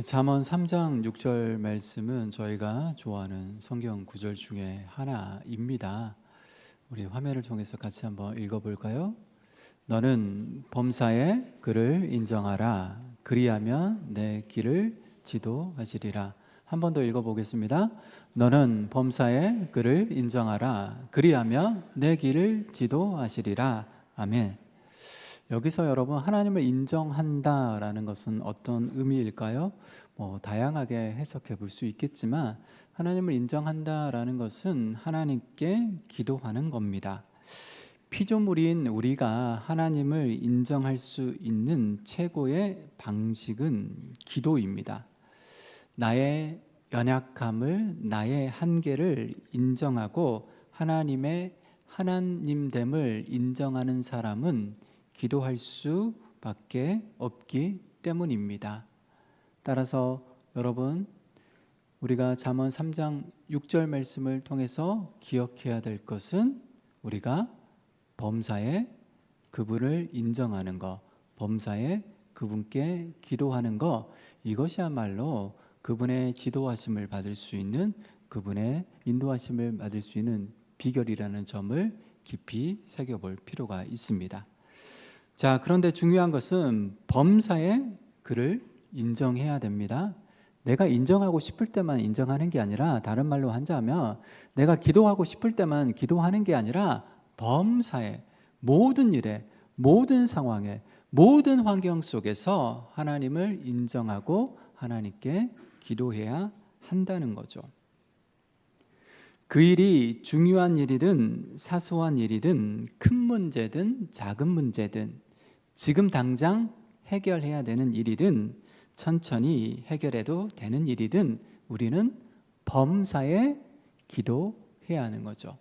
잠언 3장 6절 말씀은 저희가 좋아하는 성경 구절 중에 하나입니다. 우리 화면을 통해서 같이 한번 읽어볼까요? 너는 범사에 그를 인정하라. 그리하면 내 길을 지도하시리라. 한 번 더 읽어보겠습니다. 너는 범사에 그를 인정하라. 그리하면 내 길을 지도하시리라. 아멘. 여기서 여러분, 하나님을 인정한다라는 것은 어떤 의미일까요? 다양하게 해석해 볼 수 있겠지만, 하나님을 인정한다라는 것은 하나님께 기도하는 겁니다. 피조물인 우리가 하나님을 인정할 수 있는 최고의 방식은 기도입니다. 나의 연약함을, 나의 한계를 인정하고 하나님의 하나님됨을 인정하는 사람은 기도할 수밖에 없기 때문입니다. 따라서 여러분, 우리가 잠언 3장 6절 말씀을 통해서 기억해야 될 것은 우리가 범사에 그분을 인정하는 것, 범사에 그분께 기도하는 것, 이것이야말로 그분의 지도하심을 받을 수 있는, 그분의 인도하심을 받을 수 있는 비결이라는 점을 깊이 새겨볼 필요가 있습니다. 자, 그런데 중요한 것은 범사에 그를 인정해야 됩니다. 내가 인정하고 싶을 때만 인정하는 게 아니라, 다른 말로 하자면 내가 기도하고 싶을 때만 기도하는 게 아니라 범사에, 모든 일에, 모든 상황에, 모든 환경 속에서 하나님을 인정하고 하나님께 기도해야 한다는 거죠. 그 일이 중요한 일이든 사소한 일이든 큰 문제든 작은 문제든 지금 당장 해결해야 되는 일이든 천천히 해결해도 되는 일이든 우리는 범사에 기도해야 하는 거죠.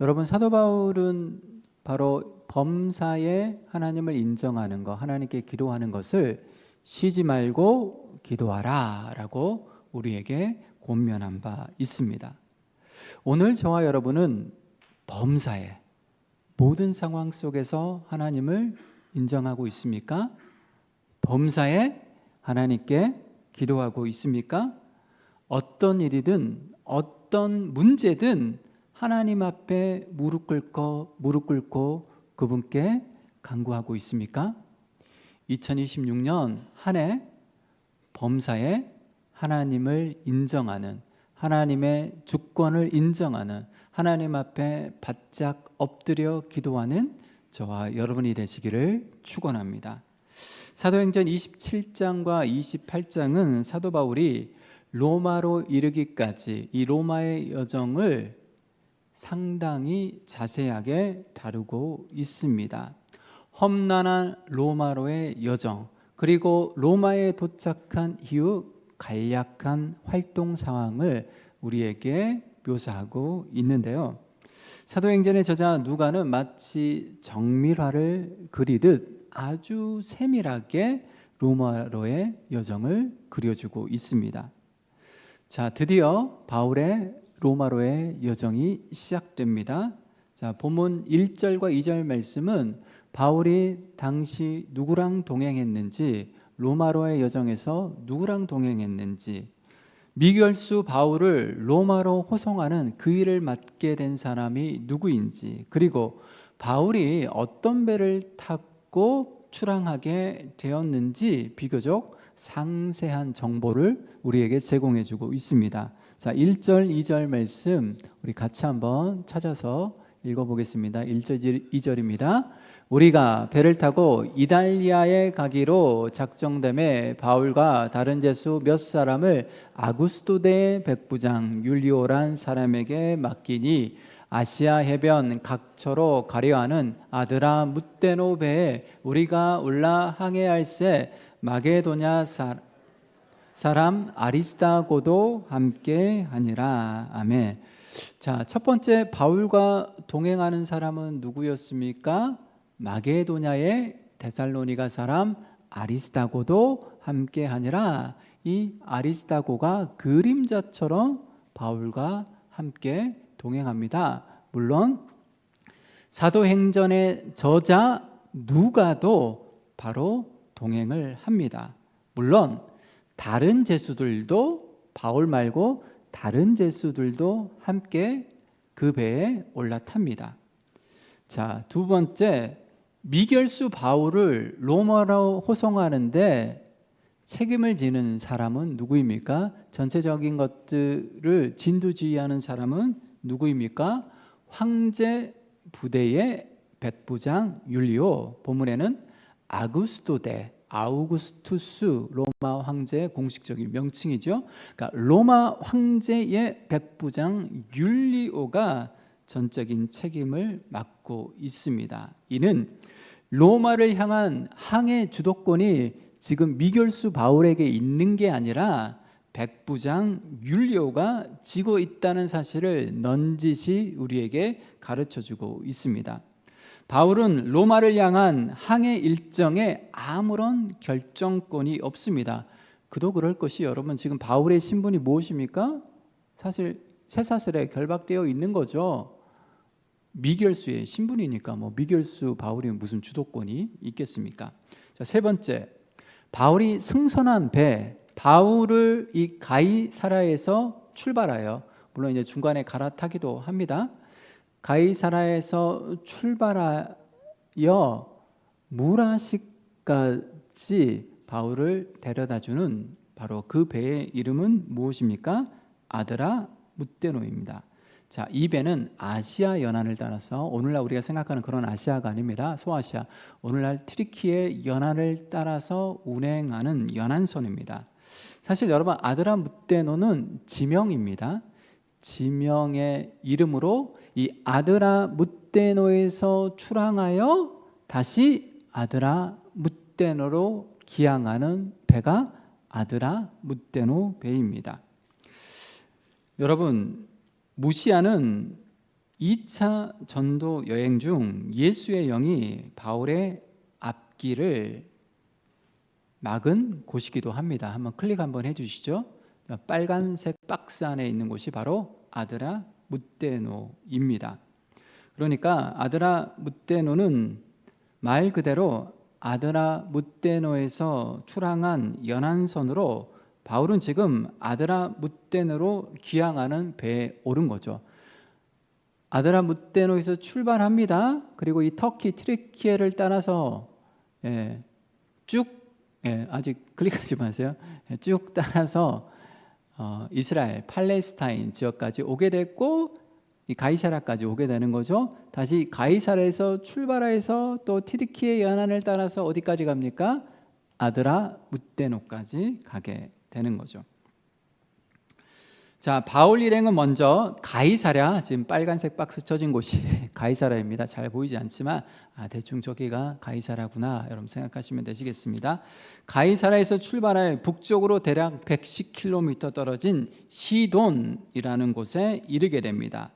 여러분, 사도 바울은 바로 범사에 하나님을 인정하는 것, 하나님께 기도하는 것을 쉬지 말고 기도하라 라고 우리에게 권면한 바 있습니다. 오늘 저와 여러분은 범사에, 모든 상황 속에서 하나님을 인정하고 있습니까? 범사에 하나님께 기도하고 있습니까? 어떤 일이든 어떤 문제든 하나님 앞에 무릎 꿇고 그분께 간구하고 있습니까? 2026년 한 해 범사에 하나님을 인정하는, 하나님의 주권을 인정하는, 하나님 앞에 바짝 엎드려 기도하는 저와 여러분이 되시기를 축원합니다. 사도행전 27장과 28장은 사도 바울이 로마로 이르기까지 이 로마의 여정을 상당히 자세하게 다루고 있습니다. 험난한 로마로의 여정, 그리고 로마에 도착한 이후 간략한 활동 상황을 우리에게 묘사하고 있는데요. 사도행전의 저자 누가는 마치 정밀화를 그리듯 아주 세밀하게 로마로의 여정을 그려주고 있습니다. 자, 드디어 바울의 로마로의 여정이 시작됩니다. 자, 본문 1절과 2절 말씀은 바울이 당시 누구랑 동행했는지, 로마로의 여정에서 누구랑 동행했는지, 미결수 바울을 로마로 호송하는 그 일을 맡게 된 사람이 누구인지, 그리고 바울이 어떤 배를 타고 출항하게 되었는지 비교적 상세한 정보를 우리에게 제공해 주고 있습니다. 자, 1절, 2절 말씀 우리 같이 한번 찾아서 읽어보겠습니다. 1절, 2절입니다. 우리가 배를 타고 이달리아에 가기로 작정됨에 바울과 다른 제수 몇 사람을 아구스토대 백부장 율리오란 사람에게 맡기니 아시아 해변 각처로 가려 하는 아드라 무테노 배에 우리가 올라 항해할새 마게도냐 사람 아리스다고도 함께 하니라. 아멘. 자, 첫 번째 바울과 동행하는 사람은 누구였습니까? 마게도냐의 데살로니가 사람 아리스다고도 함께 하니라. 이 아리스다고가 그림자처럼 바울과 함께 동행합니다. 물론 사도행전의 저자 누가도 바로 동행을 합니다. 물론 다른 제수들도 바울 말고 다른 제수들도 함께 그 배에 올라탑니다. 자, 두 번째, 미결수 바울을 로마로 호송하는데 책임을 지는 사람은 누구입니까? 전체적인 것들을 진두지휘하는 사람은 누구입니까? 황제 부대의 백부장 율리오, 본문에는 아우구스투스 로마 황제의 공식적인 명칭이죠. 그러니까 로마 황제의 백부장 율리오가 전적인 책임을 맡고 있습니다. 이는 로마를 향한 항해 주도권이 지금 미결수 바울에게 있는 게 아니라 백부장 율리오가 지고 있다는 사실을 넌지시 우리에게 가르쳐주고 있습니다. 바울은 로마를 향한 항해 일정에 아무런 결정권이 없습니다. 그도 그럴 것이, 여러분 지금 바울의 신분이 무엇입니까? 사실 쇠사슬에 결박되어 있는 거죠. 미결수의 신분이니까 미결수 바울이 무슨 주도권이 있겠습니까? 자, 세 번째, 바울이 승선한 배, 바울을 이 가이사라에서 출발하여, 물론 이제 중간에 갈아타기도 합니다. 가이사라에서 출발하여 무라시까지 바울을 데려다주는 바로 그 배의 이름은 무엇입니까? 아드라무떼노입니다. 자, 이 배는 아시아 연안을 따라서, 오늘날 우리가 생각하는 그런 아시아가 아닙니다. 소아시아, 오늘날 트리키의 연안을 따라서 운행하는 연안선입니다. 사실 여러분, 아드라무떼노는 지명입니다. 지명의 이름으로 이 아드라무떼노에서 출항하여 다시 아드라무떼노로 기항하는 배가 아드라무떼노 배입니다. 여러분, 무시아는 2차 전도 여행 중 예수의 영이 바울의 앞길을 막은 곳이기도 합니다. 한번 클릭 한번 해주시죠. 빨간색 박스 안에 있는 곳이 바로 아드라무떼노입니다. 그러니까 아드라무떼노는 말 그대로 아드라무떼노에서 출항한 연안선으로 바울은 지금 아드라무떼노로 귀향하는 배에 오른 거죠. 아드라무떼노에서 출발합니다. 그리고 이 터키 트리키에를 따라서 쭉 아직 클릭하지 마세요. 쭉 따라서 이스라엘, 팔레스타인 지역까지 오게 됐고 이 가이사라까지 오게 되는 거죠. 다시 가이사라에서 출발해서 또 트리키의 연안을 따라서 어디까지 갑니까? 아드라무떼노까지 가게 되는 거죠. 자, 바울 일행은 먼저 가이사랴, 지금 빨간색 박스 쳐진 곳이 가이사랴입니다. 잘 보이지 않지만 대충 저기가 가이사랴구나 여러분 생각하시면 되시겠습니다. 가이사랴에서 출발해 북쪽으로 대략 110km 떨어진 시돈이라는 곳에 이르게 됩니다.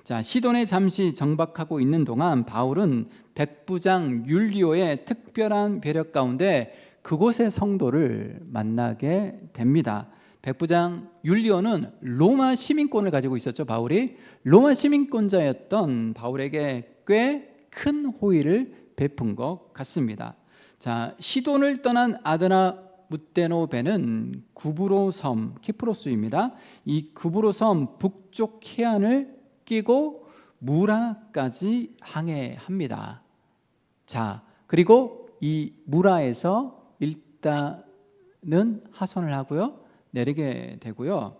자, 시돈에 잠시 정박하고 있는 동안 바울은 백부장 율리오의 특별한 배려 가운데 그곳의 성도를 만나게 됩니다. 백부장 율리오는 로마 시민권을 가지고 있었죠. 바울이 로마 시민권자였던 바울에게 꽤 큰 호의를 베푼 것 같습니다. 자, 시돈을 떠난 아드라무떼노 배는 구브로 섬, 키프로스입니다. 이 구브로 섬 북쪽 해안을 끼고 무라까지 항해합니다. 자, 그리고 이 무라에서 일단은 하선을 하고요, 내리게 되고요.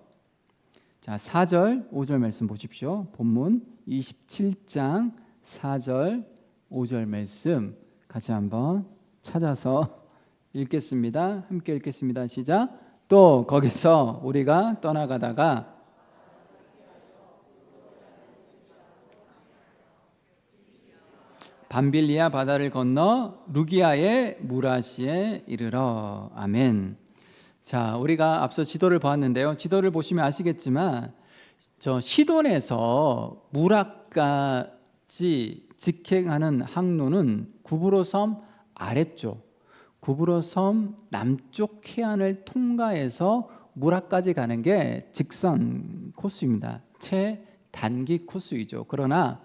자, 4절 5절 말씀 보십시오. 본문 27장 4절 5절 말씀 같이 한번 찾아서 읽겠습니다. 함께 읽겠습니다. 시작. 또 거기서 우리가 떠나가다가 밤빌리아 바다를 건너 루기아의 무라시에 이르러. 아멘. 자, 우리가 앞서 지도를 보았는데요. 지도를 보시면 아시겠지만 저 시돈에서 무라까지 직행하는 항로는 구브로 섬 아래쪽, 구브로 섬 남쪽 해안을 통과해서 무라까지 가는 게 직선 코스입니다. 최단기 코스이죠. 그러나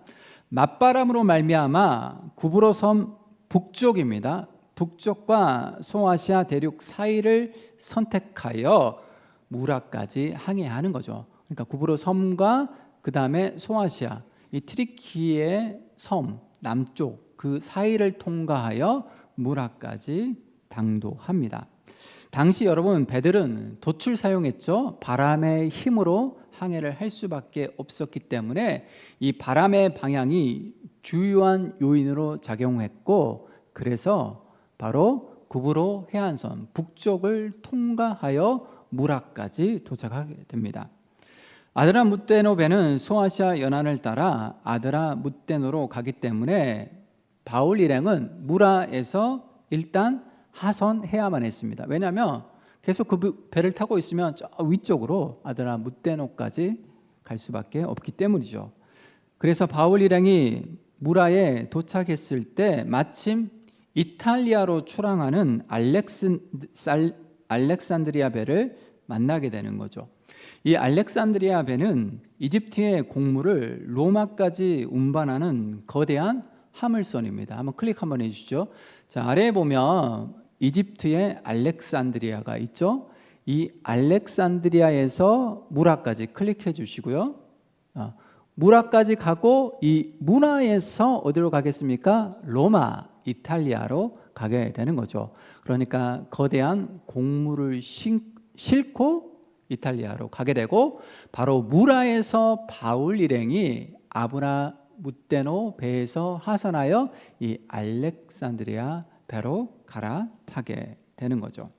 맞바람으로 말미암아 구브로 섬 북쪽입니다. 북쪽과 소아시아 대륙 사이를 선택하여 무라까지 항해하는 거죠. 그러니까 구브로 섬과 그 다음에 소아시아, 이 트리키의 섬 남쪽 그 사이를 통과하여 무라까지 당도합니다. 당시 여러분 배들은 돛을 사용했죠. 바람의 힘으로 항해를 할 수밖에 없었기 때문에 이 바람의 방향이 주요한 요인으로 작용했고, 그래서 바로 구브로 해안선 북쪽을 통과하여 무라까지 도착하게 됩니다. 아드라무떼노 배는 소아시아 연안을 따라 아드라무떼노로 가기 때문에 바울 일행은 무라에서 일단 하선해야만 했습니다. 왜냐하면 계속 그 배를 타고 있으면 저 위쪽으로 아드라무떼노까지 갈 수밖에 없기 때문이죠. 그래서 바울 일행이 무라에 도착했을 때 마침 이탈리아로 출항하는 알렉산드리아 배를 만나게 되는 거죠. 이 알렉산드리아 배는 이집트의 곡물을 로마까지 운반하는 거대한 화물선입니다. 한번 클릭 한번 해주시죠. 자, 아래에 보면 이집트의 알렉산드리아가 있죠. 이 알렉산드리아에서 무라까지 클릭해 주시고요. 무라까지 가고 이 무라에서 어디로 가겠습니까? 로마, 이탈리아로 가게 되는 거죠. 그러니까 거대한 곡물을 싣고 이탈리아로 가게 되고, 바로 무라에서 바울 일행이 아드라무떼노 배에서 하선하여 이 알렉산드리아 배로 갈아타게 되는 거죠.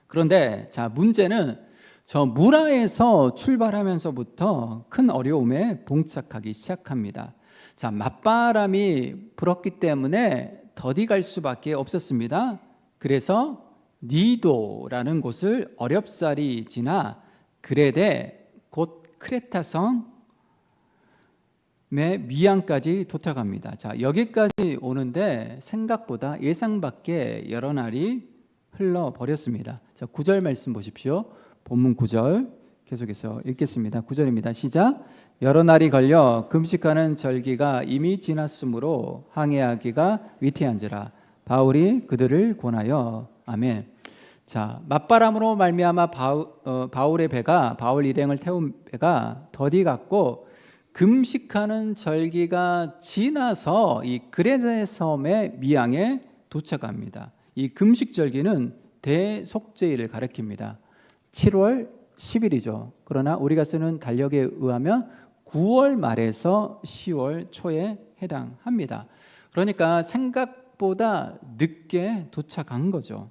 그런데 자, 문제는 저 무라에서 출발하면서부터 큰 어려움에 봉착하기 시작합니다. 자, 맞바람이 불었기 때문에 더디 갈 수밖에 없었습니다. 그래서 니도라는 곳을 어렵사리 지나 그레데 곧 크레타성의 미양까지 도착합니다. 자, 여기까지 오는데 생각보다 예상 밖의 여러 날이 흘러버렸습니다. 자, 9절 말씀 보십시오. 본문 9절 계속해서 읽겠습니다. 9절입니다. 시작. 여러 날이 걸려 금식하는 절기가 이미 지났으므로 항해하기가 위태한지라 바울이 그들을 권하여. 아멘. 자, 맞바람으로 말미암아 바울의 배가, 바울 일행을 태운 배가 더디 갔고, 금식하는 절기가 지나서 이 그레데 섬의 미양에 도착합니다. 이 금식 절기는 대속죄일을 가리킵니다. 7월 10일이죠. 그러나 우리가 쓰는 달력에 의하면 9월 말에서 10월 초에 해당합니다. 그러니까 생각보다 늦게 도착한 거죠.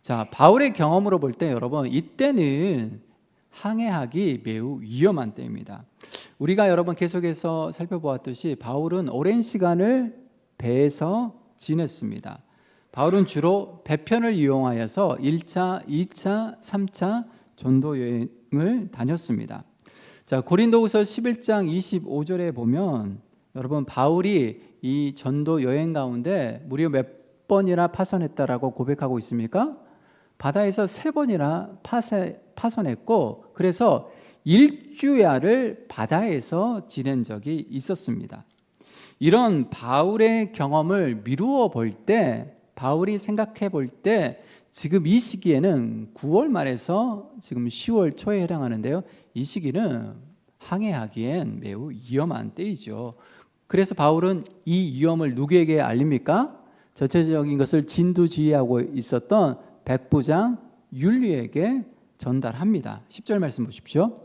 자, 바울의 경험으로 볼 때 여러분, 이때는 항해하기 매우 위험한 때입니다. 우리가 여러분 계속해서 살펴보았듯이 바울은 오랜 시간을 배에서 지냈습니다. 바울은 주로 배편을 이용하여서 1차, 2차, 3차 전도 여행을 다녔습니다. 자, 고린도후서 11장 25절에 보면 여러분, 바울이 이 전도 여행 가운데 무려 몇 번이나 파선했다라고 고백하고 있습니까? 바다에서 3번이나 파선했고, 그래서 일주야를 바다에서 지낸 적이 있었습니다. 이런 바울의 경험을 미루어 볼 때, 바울이 생각해 볼 때 지금 이 시기에는 9월 말에서 지금 10월 초에 해당하는데요, 이 시기는 항해하기엔 매우 위험한 때이죠. 그래서 바울은 이 위험을 누구에게 알립니까? 전체적인 것을 진두지휘하고 있었던 백부장 율리에게 전달합니다. 10절 말씀 보십시오.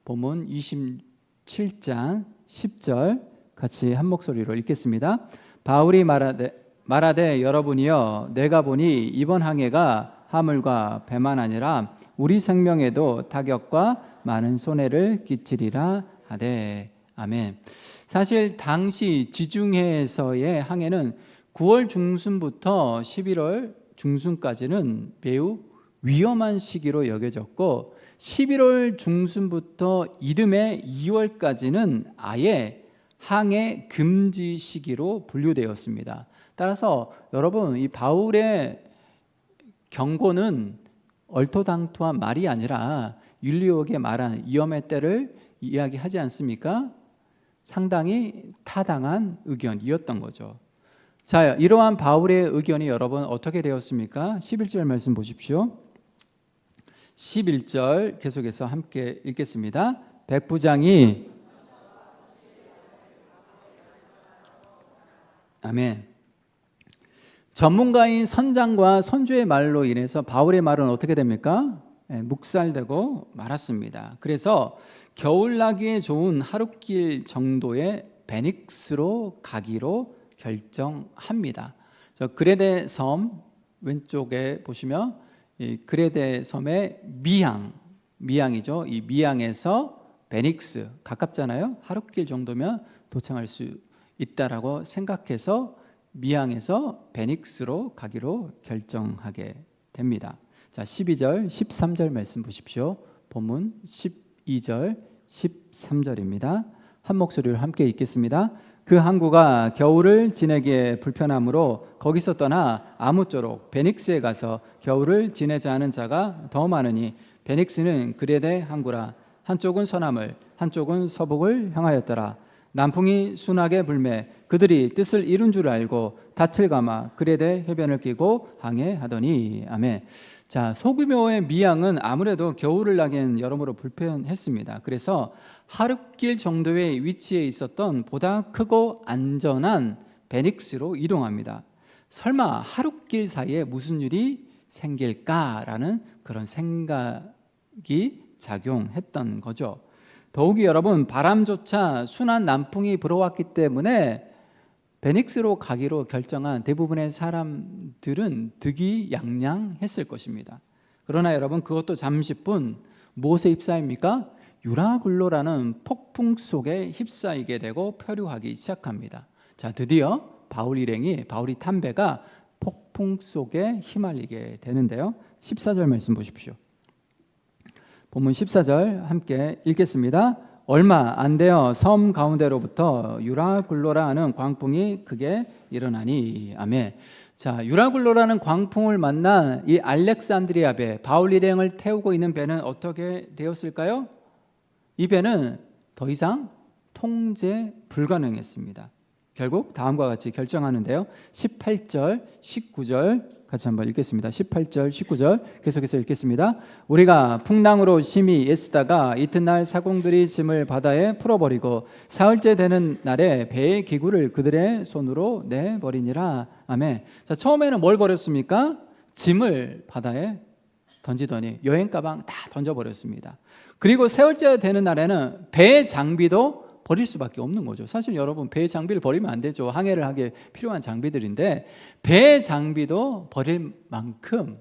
본문 27장 10절 같이 한 목소리로 읽겠습니다. 바울이 말하되 여러분이여, 내가 보니 이번 항해가 화물과 배만 아니라 우리 생명에도 타격과 많은 손해를 끼치리라 하되. 아멘. 사실 당시 지중해에서의 항해는 9월 중순부터 11월 중순까지는 매우 위험한 시기로 여겨졌고, 11월 중순부터 이듬해 2월까지는 아예 항해 금지 시기로 분류되었습니다. 따라서 여러분, 이 바울의 경고는 얼토당토한 말이 아니라 율리옥에 말하는 위험의 때를 이야기하지 않습니까? 상당히 타당한 의견이었던 거죠. 자, 이러한 바울의 의견이 여러분 어떻게 되었습니까? 11절 말씀 보십시오. 11절 계속해서 함께 읽겠습니다. 백부장이 아멘. 전문가인 선장과 선주의 말로 인해서 바울의 말은 어떻게 됩니까? 묵살되고 말았습니다. 그래서 겨울나기에 좋은 하룻길 정도의 베닉스로 가기로 결정합니다. 저 그레데 섬 왼쪽에 보시면 이 그레데 섬의 미항이죠. 이 미항에서 베닉스 가깝잖아요. 하룻길 정도면 도착할 수 있다라고 생각해서 미항에서 베닉스로 가기로 결정하게 됩니다. 자, 12절, 13절 말씀 보십시오. 본문 12절, 13절입니다. 한 목소리로 함께 읽겠습니다. 그 항구가 겨울을 지내기에 불편하므로 거기서 떠나 아무쪼록 베닉스에 가서 겨울을 지내자 하는 자가 더 많으니 베닉스는 그레데 항구라. 한쪽은 서남을 한쪽은 서북을 향하였더라. 남풍이 순하게 불매 그들이 뜻을 이룬 줄 알고 닻을 감아 그레데 해변을 끼고 항해하더니 아멘. 자, 소규모의 미항은 아무래도 겨울을 나기엔 여러모로 불편했습니다. 그래서 하룻길 정도의 위치에 있었던 보다 크고 안전한 베닉스로 이동합니다. 설마 하룻길 사이에 무슨 일이 생길까라는 그런 생각이 작용했던 거죠. 더욱이 여러분 바람조차 순한 남풍이 불어왔기 때문에 베닉스로 가기로 결정한 대부분의 사람들은 득이양양했을 것입니다. 그러나 여러분 그것도 잠시뿐 무엇에 휩싸입니까? 유라굴로라는 폭풍 속에 휩싸이게 되고 표류하기 시작합니다. 자, 드디어 바울이 탄 배가 폭풍 속에 휘말리게 되는데요. 14절 말씀 보십시오. 본문 14절 함께 읽겠습니다. 얼마 안 되어 섬 가운데로부터 유라굴로라 하는 광풍이 크게 일어나니 아멘. 자, 유라굴로라는 광풍을 만난 이 알렉산드리아 배, 바울 일행을 태우고 있는 배는 어떻게 되었을까요? 이 배는 더 이상 통제 불가능했습니다. 결국 다음과 같이 결정하는데요. 18절, 19절 같이 한번 읽겠습니다. 18절, 19절 계속해서 읽겠습니다. 우리가 풍랑으로 심히 애쓰다가 이튿날 사공들이 짐을 바다에 풀어버리고 사흘째 되는 날에 배의 기구를 그들의 손으로 내버리니라. 아멘. 자, 처음에는 뭘 버렸습니까? 짐을 바다에 던지더니 여행 가방 다 던져버렸습니다. 그리고 사흘째 되는 날에는 배의 장비도 버릴 수밖에 없는 거죠. 사실 여러분 배의 장비를 버리면 안 되죠. 항해를 하기에 필요한 장비들인데 배의 장비도 버릴 만큼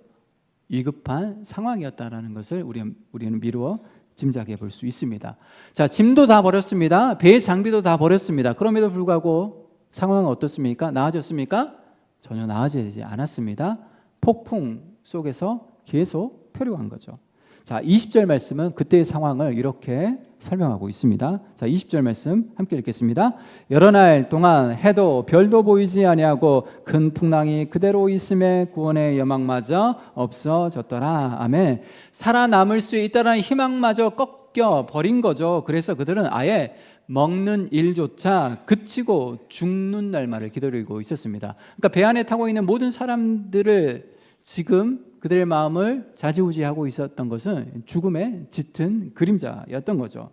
위급한 상황이었다는 것을 우리는 미루어 짐작해 볼 수 있습니다. 자, 짐도 다 버렸습니다. 배의 장비도 다 버렸습니다. 그럼에도 불구하고 상황은 어떻습니까? 나아졌습니까? 전혀 나아지지 않았습니다. 폭풍 속에서 계속 표류한 거죠. 자, 20절 말씀은 그때의 상황을 이렇게 설명하고 있습니다. 자, 20절 말씀 함께 읽겠습니다. 여러 날 동안 해도 별도 보이지 아니하고 큰 풍랑이 그대로 있음에 구원의 여망마저 없어졌더라. 아멘. 살아남을 수 있다는 희망마저 꺾여 버린 거죠. 그래서 그들은 아예 먹는 일조차 그치고 죽는 날만을 기다리고 있었습니다. 그러니까 배 안에 타고 있는 모든 사람들을 지금 그들의 마음을 좌지우지하고 있었던 것은 죽음의 짙은 그림자였던 거죠.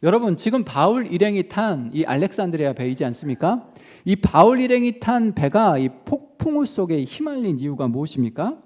여러분, 지금 바울 일행이 탄 이 알렉산드리아 배이지 않습니까? 이 바울 일행이 탄 배가 이 폭풍우 속에 휘말린 이유가 무엇입니까?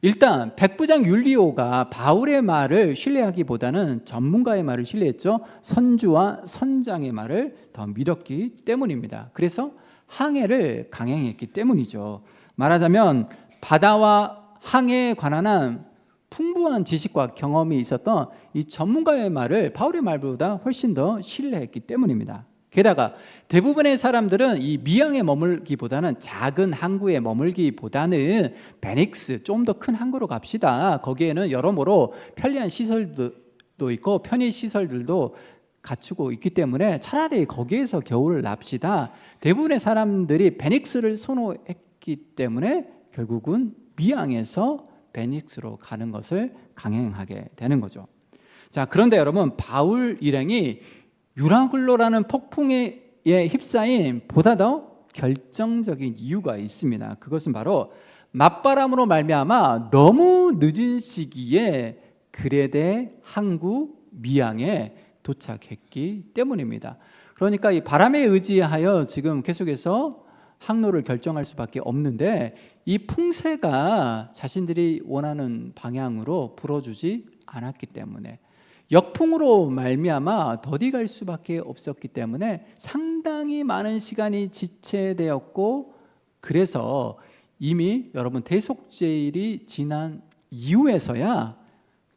일단 백부장 율리오가 바울의 말을 신뢰하기보다는 전문가의 말을 신뢰했죠. 선주와 선장의 말을 더 믿었기 때문입니다. 그래서 항해를 강행했기 때문이죠. 말하자면 바다와 항해에 관한 풍부한 지식과 경험이 있었던 이 전문가의 말을 바울의 말보다 훨씬 더 신뢰했기 때문입니다. 게다가 대부분의 사람들은 이 미항에 머물기보다는 작은 항구에 머물기보다는 베닉스, 좀 더 큰 항구로 갑시다. 거기에는 여러모로 편리한 시설도 있고 편의 시설들도 갖추고 있기 때문에 차라리 거기에서 겨울을 납시다. 대부분의 사람들이 베닉스를 선호했기 때문에 결국은 미항에서 베닉스로 가는 것을 강행하게 되는 거죠. 자, 그런데 여러분, 바울 일행이 유라굴로라는 폭풍에 휩싸인 보다 더 결정적인 이유가 있습니다. 그것은 바로 맞바람으로 말미암아 너무 늦은 시기에 그레데 항구 미양에 도착했기 때문입니다. 그러니까 이 바람에 의지하여 지금 계속해서 항로를 결정할 수밖에 없는데 이 풍세가 자신들이 원하는 방향으로 불어주지 않았기 때문에 역풍으로 말미암아 더디 갈 수밖에 없었기 때문에 상당히 많은 시간이 지체되었고 그래서 이미 여러분 대속제일이 지난 이후에서야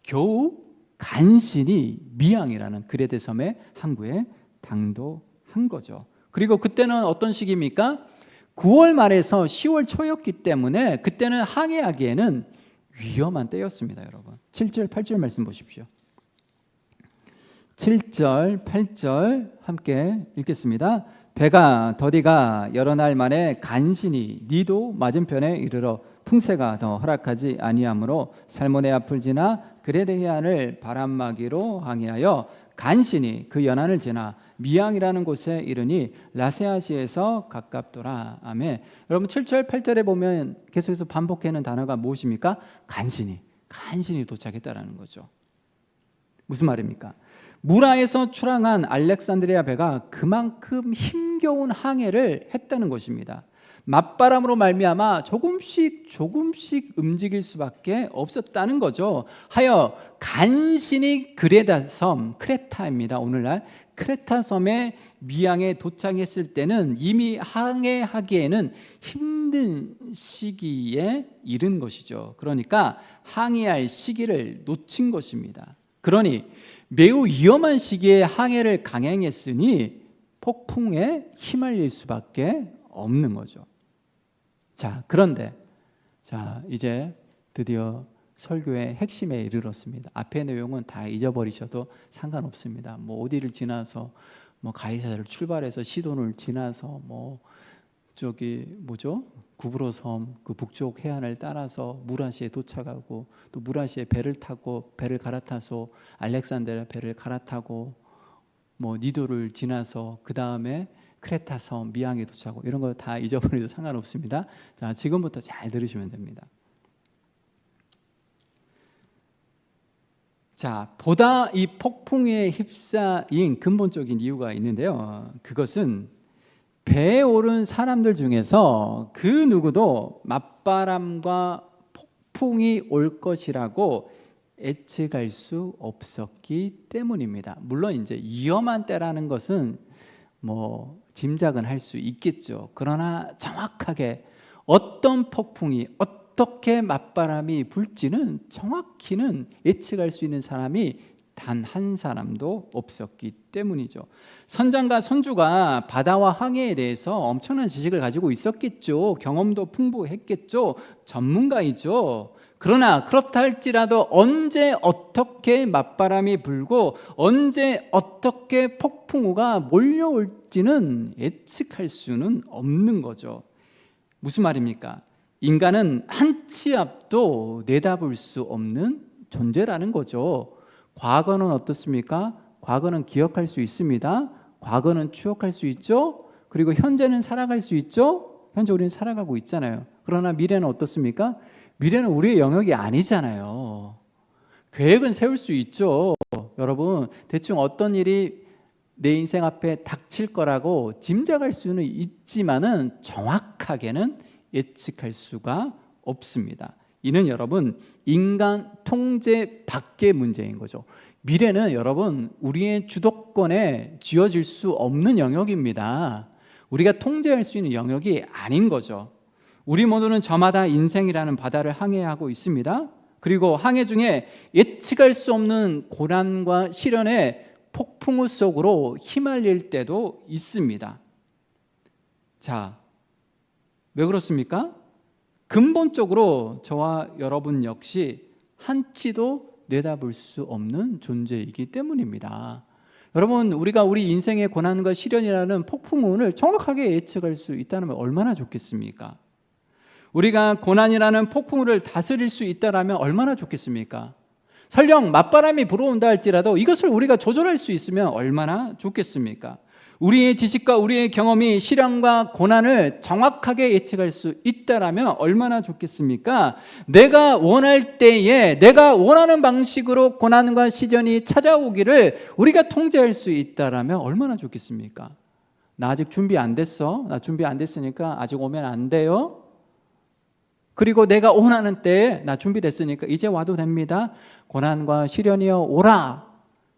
겨우 간신히 미양이라는 그레데 섬의 항구에 당도한 거죠. 그리고 그때는 어떤 시기입니까? 9월 말에서 10월 초였기 때문에 그때는 항해하기에는 위험한 때였습니다. 여러분 7절 8절 말씀 보십시오. 7절 8절 함께 읽겠습니다. 배가 더디가 여러 날 만에 간신히 니도 맞은편에 이르러 풍세가 더 허락하지 아니하므로 살모네 앞을 지나 그레데 해안을 바람막이로 항해하여 간신히 그 연안을 지나 미양이라는 곳에 이르니 라세아시에서 가깝더라. 아멘. 여러분 7절 8절에 보면 계속해서 반복하는 단어가 무엇입니까? 간신히 도착했다라는 거죠. 무슨 말입니까? 무라에서 출항한 알렉산드리아 배가 그만큼 힘겨운 항해를 했다는 것입니다. 맞바람으로 말미암아 조금씩 움직일 수밖에 없었다는 거죠. 하여 간신히 그레다 섬, 크레타입니다. 오늘날 크레타 섬의 미양에 도착했을 때는 이미 항해하기에는 힘든 시기에 이른 것이죠. 그러니까 항해할 시기를 놓친 것입니다. 그러니 매우 위험한 시기에 항해를 강행했으니 폭풍에 휘말릴 수밖에 없는 거죠. 자, 그런데 이제 드디어 설교의 핵심에 이르렀습니다. 앞의 내용은 다 잊어버리셔도 상관없습니다. 뭐 어디를 지나서 가이사를 출발해서 시돈을 지나서 구브로 섬 그 북쪽 해안을 따라서 무라시에 도착하고 또 무라시에 배를 타고 배를 갈아타서 알렉산드리아 배를 갈아타고 니도를 지나서 그 다음에 크레타 섬 미양에 도착하고 이런 거 다 잊어버려도 상관없습니다. 자, 지금부터 잘 들으시면 됩니다. 자, 보다 이 폭풍에 휩싸인 근본적인 이유가 있는데요. 그것은 배에 오른 사람들 중에서 그 누구도 맞바람과 폭풍이 올 것이라고 예측할 수 없었기 때문입니다. 물론 이제 위험한 때라는 것은 짐작은 할 수 있겠죠. 그러나 정확하게 어떤 폭풍이 어떻게 맞바람이 불지는 정확히는 예측할 수 있는 사람이 단 한 사람도 없었기 때문이죠. 선장과 선주가 바다와 항해에 대해서 엄청난 지식을 가지고 있었겠죠. 경험도 풍부했겠죠. 전문가이죠. 그러나 그렇다 할지라도 언제 어떻게 맞바람이 불고 언제 어떻게 폭풍우가 몰려올지는 예측할 수는 없는 거죠. 무슨 말입니까? 인간은 한 치 앞도 내다볼 수 없는 존재라는 거죠. 과거는 어떻습니까? 과거는 기억할 수 있습니다. 과거는 추억할 수 있죠. 그리고 현재는 살아갈 수 있죠. 현재 우리는 살아가고 있잖아요. 그러나 미래는 어떻습니까? 미래는 우리의 영역이 아니잖아요. 계획은 세울 수 있죠. 여러분, 대충 어떤 일이 내 인생 앞에 닥칠 거라고 짐작할 수는 있지만은 정확하게는 예측할 수가 없습니다. 이는 여러분 인간 통제 밖의 문제인 거죠. 미래는 여러분 우리의 주도권에 쥐어질 수 없는 영역입니다. 우리가 통제할 수 있는 영역이 아닌 거죠. 우리 모두는 저마다 인생이라는 바다를 항해하고 있습니다. 그리고 항해 중에 예측할 수 없는 고난과 시련의 폭풍우 속으로 휘말릴 때도 있습니다. 자, 왜 그렇습니까? 근본적으로 저와 여러분 역시 한치도 내다볼 수 없는 존재이기 때문입니다. 여러분, 우리가 우리 인생의 고난과 시련이라는 폭풍운을 정확하게 예측할 수 있다면 얼마나 좋겠습니까? 우리가 고난이라는 폭풍우를 다스릴 수 있다면 얼마나 좋겠습니까? 설령 맞바람이 불어온다 할지라도 이것을 우리가 조절할 수 있으면 얼마나 좋겠습니까? 우리의 지식과 우리의 경험이 시련과 고난을 정확하게 예측할 수 있다라면 얼마나 좋겠습니까? 내가 원할 때에 내가 원하는 방식으로 고난과 시련이 찾아오기를 우리가 통제할 수 있다라면 얼마나 좋겠습니까? 나 아직 준비 안 됐어. 나 준비 안 됐으니까 아직 오면 안 돼요. 그리고 내가 원하는 때에 나 준비됐으니까 이제 와도 됩니다. 고난과 시련이여 오라.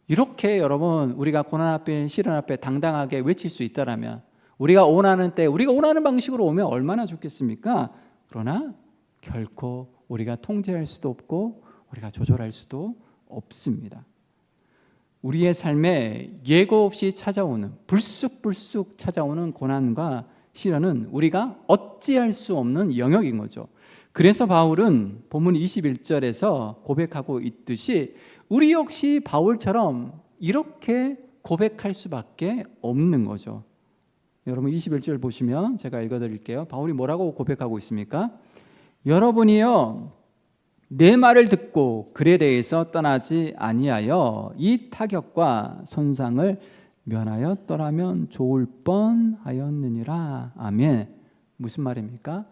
이렇게 여러분 우리가 고난 앞에 시련 앞에 당당하게 외칠 수 있다라면 우리가 원하는 때 우리가 원하는 방식으로 오면 얼마나 좋겠습니까? 그러나 결코 우리가 통제할 수도 없고 우리가 조절할 수도 없습니다. 우리의 삶에 예고 없이 찾아오는 불쑥불쑥 찾아오는 고난과 시련은 우리가 어찌할 수 없는 영역인 거죠. 그래서 바울은 본문 21절에서 고백하고 있듯이 우리 역시 바울처럼 이렇게 고백할 수밖에 없는 거죠. 여러분 21절 보시면 제가 읽어드릴게요. 바울이 뭐라고 고백하고 있습니까? 여러분이요 내 말을 듣고 글에 대해서 떠나지 아니하여 이 타격과 손상을 면하였더라면 좋을 뻔하였느니라. 아멘. 무슨 말입니까?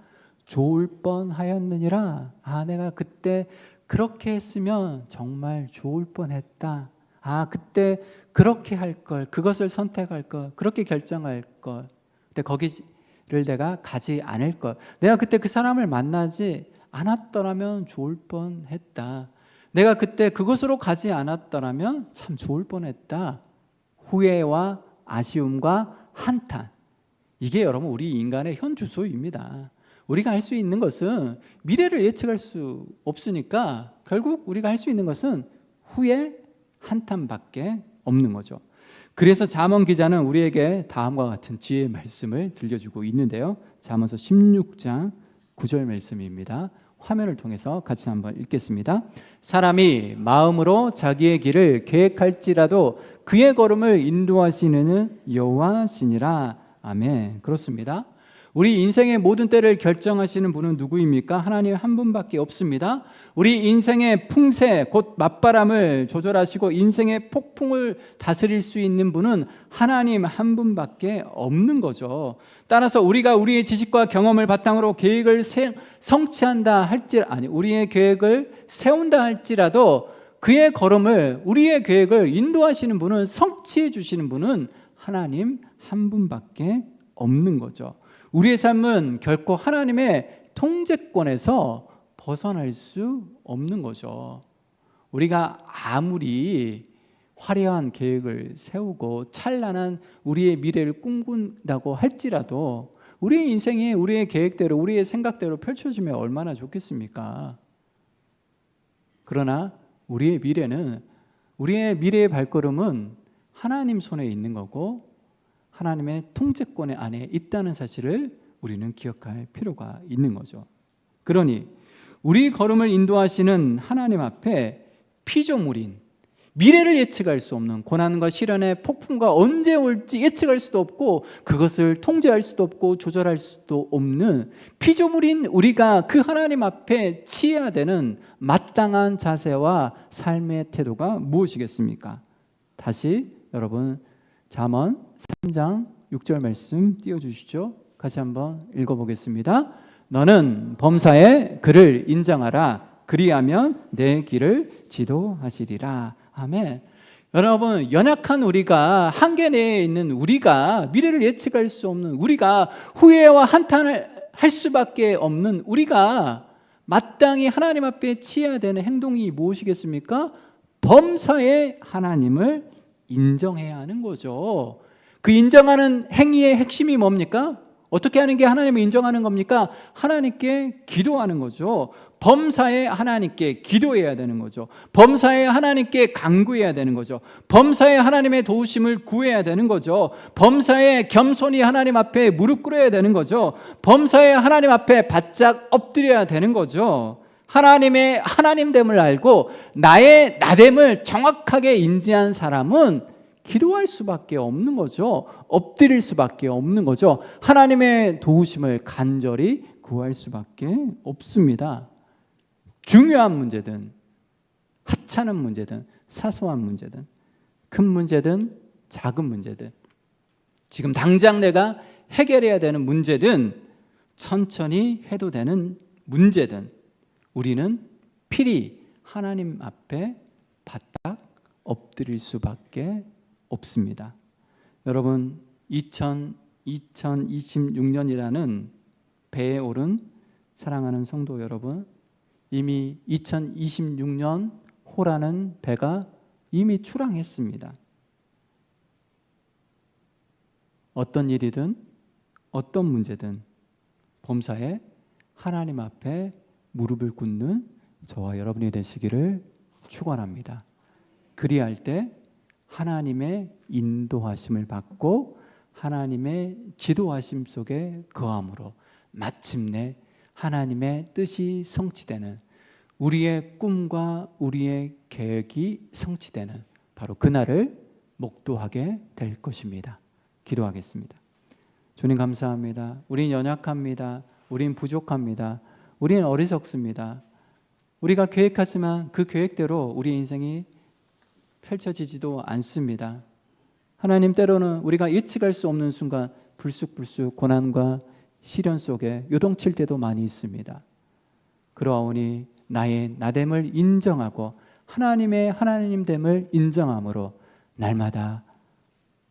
좋을 뻔하였느니라. 내가 그때 그렇게 했으면 정말 좋을 뻔했다. 그때 그렇게 할 걸, 그것을 선택할 걸, 그렇게 결정할 걸, 근데 거기를 내가 가지 않을 걸, 내가 그때 그 사람을 만나지 않았더라면 좋을 뻔했다. 내가 그때 그곳으로 가지 않았더라면 참 좋을 뻔했다. 후회와 아쉬움과 한탄, 이게 여러분 우리 인간의 현 주소입니다. 우리가 할 수 있는 것은 미래를 예측할 수 없으니까 결국 우리가 할 수 있는 것은 후회, 한탄밖에 없는 거죠. 그래서 잠언 기자는 우리에게 다음과 같은 지혜의 말씀을 들려주고 있는데요. 잠언서 16장 9절 말씀입니다. 화면을 통해서 같이 한번 읽겠습니다. 사람이 마음으로 자기의 길을 계획할지라도 그의 걸음을 인도하시는 여호와시니라. 아멘. 그렇습니다. 우리 인생의 모든 때를 결정하시는 분은 누구입니까? 하나님 한 분밖에 없습니다. 우리 인생의 풍세, 곧 맞바람을 조절하시고 인생의 폭풍을 다스릴 수 있는 분은 하나님 한 분밖에 없는 거죠. 따라서 우리가 우리의 지식과 경험을 바탕으로 계획을 성취한다 우리의 계획을 세운다 할지라도 그의 걸음을, 우리의 계획을 인도하시는 분은, 성취해 주시는 분은 하나님 한 분밖에 없는 거죠. 우리의 삶은 결코 하나님의 통제권에서 벗어날 수 없는 거죠. 우리가 아무리 화려한 계획을 세우고 찬란한 우리의 미래를 꿈꾼다고 할지라도 우리의 인생이 우리의 계획대로, 우리의 생각대로 펼쳐지면 얼마나 좋겠습니까? 그러나 우리의 미래의 발걸음은 하나님 손에 있는 거고 하나님의 통제권의 안에 있다는 사실을 우리는 기억할 필요가 있는 거죠. 그러니 우리 걸음을 인도하시는 하나님 앞에 피조물인, 미래를 예측할 수 없는 고난과 시련의 폭풍과 언제 올지 예측할 수도 없고 그것을 통제할 수도 없고 조절할 수도 없는 피조물인 우리가 그 하나님 앞에 취해야 되는 마땅한 자세와 삶의 태도가 무엇이겠습니까? 다시 여러분 잠언 3장 6절 말씀 띄워주시죠. 같이 한번 읽어보겠습니다. 너는 범사에 그를 인정하라. 그리하면 내 길을 지도하시리라. 아멘. 여러분, 연약한 우리가, 한계 내에 있는 우리가, 미래를 예측할 수 없는 우리가, 후회와 한탄을 할 수밖에 없는 우리가 마땅히 하나님 앞에 취해야 되는 행동이 무엇이겠습니까? 범사에 하나님을 인정해야 하는 거죠. 그 인정하는 행위의 핵심이 뭡니까? 어떻게 하는 게 하나님을 인정하는 겁니까? 하나님께 기도하는 거죠. 범사에 하나님께 기도해야 되는 거죠. 범사에 하나님께 간구해야 되는 거죠. 범사에 하나님의 도우심을 구해야 되는 거죠. 범사에 겸손히 하나님 앞에 무릎 꿇어야 되는 거죠. 범사에 하나님 앞에 바짝 엎드려야 되는 거죠. 하나님의 하나님됨을 알고 나의 나됨을 정확하게 인지한 사람은 기도할 수밖에 없는 거죠. 엎드릴 수밖에 없는 거죠. 하나님의 도우심을 간절히 구할 수밖에 없습니다. 중요한 문제든 하찮은 문제든 사소한 문제든 큰 문제든 작은 문제든 지금 당장 내가 해결해야 되는 문제든 천천히 해도 되는 문제든 우리는 필히 하나님 앞에 바짝 엎드릴 수밖에 없습니다. 여러분 2026년이라는 배에 오른 사랑하는 성도 여러분, 이미 2026년 호라는 배가 이미 출항했습니다. 어떤 일이든 어떤 문제든 범사에 하나님 앞에 무릎을 꿇는 저와 여러분이 되시기를 축원합니다. 그리할 때 하나님의 인도하심을 받고 하나님의 지도하심 속에 거함으로 마침내 하나님의 뜻이 성취되는, 우리의 꿈과 우리의 계획이 성취되는 바로 그날을 목도하게 될 것입니다. 기도하겠습니다. 주님 감사합니다. 우린 연약합니다. 우린 부족합니다. 우린 어리석습니다. 우리가 계획하지만 그 계획대로 우리 인생이 펼쳐지지도 않습니다. 하나님, 때로는 우리가 예측할 수 없는 순간 불쑥불쑥 고난과 시련 속에 요동칠 때도 많이 있습니다. 그러하오니 나의 나됨을 인정하고 하나님의 하나님됨을 인정함으로 날마다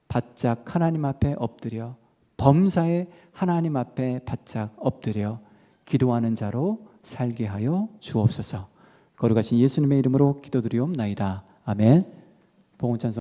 바짝 하나님 앞에 엎드려, 범사에 하나님 앞에 바짝 엎드려 기도하는 자로 살게 하여 주옵소서. 거룩하신 예수님의 이름으로 기도드리옵나이다. 아멘. 복음 찬송